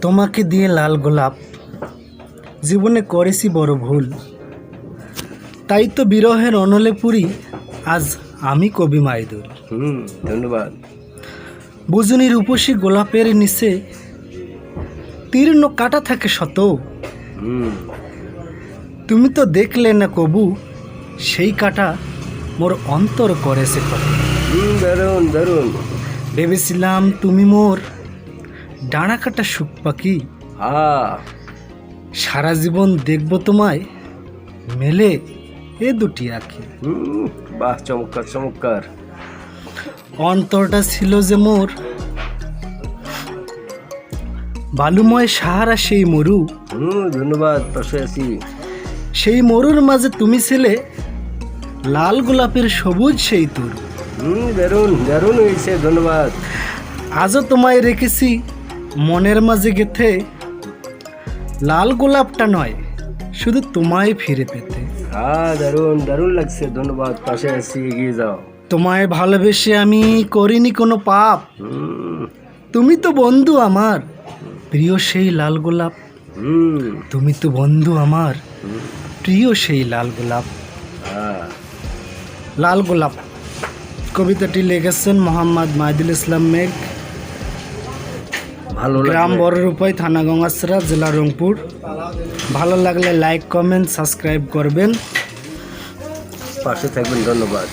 তোমাকে দিয়ে লাল গোলাপ জীবনে করেছি বড় ভুল, তাই তো বিরহের অনলে পুরি আজ আমি কবি মাইদুল। ধন্যবাদ। বুঝুনি রূপসী গোলাপের নিচে তীর্ণ কাটা থাকে শত, তুমি তো দেখলে না কবু সেই কাটা মোর অন্তর করেছে কত। দারুণ দারুণ। ভেবেছিলাম তুমি মোর ডানা কাটা সুখ পাখি, সারা জীবন দেখব তোমায় মেলে এ দুটি আঁখি। বাহ, চমৎকার চমৎকার। অন্তরটা ছিল যে মোর বালুময় সাহারা সেই মরু, ধন্যবাদ, পাশে আছি। সেই মরুর মাঝে তুমি ছিলে লাল গোলাপের সবুজ সেই তরু। দারুণ দারুণ হয়েছে, ধন্যবাদ। আজও তোমায় রেখেছি মনের মাঝে গেথে, লাল গোলাপটা নয় শুধু তোমায় ফিরে পেতে। দারুণ দারুণ লাগছে, ধন্যবাদ, পাশে আছি, এগিয়ে যাও। তোমায় ভালোবেসে আমি করিনি কোনো পাপ, তুমি তো বন্ধু আমার প্রিয় সেই লাল গোলাপ। তুমি তো বন্ধু আমার প্রিয় সেই লাল গোলাপ। লাল গোলাপ কবিতাটি লিখেছেন মোহাম্মদ মাইদুল ইসলাম মেঘ, ভালো গ্রাম বড়রূপাই, থানা গঙ্গাছড়া, জেলা রংপুর। ভালো লাগলে লাইক, কমেন্ট, সাবস্ক্রাইব করবেন, পাশে থাকবেন। ধন্যবাদ।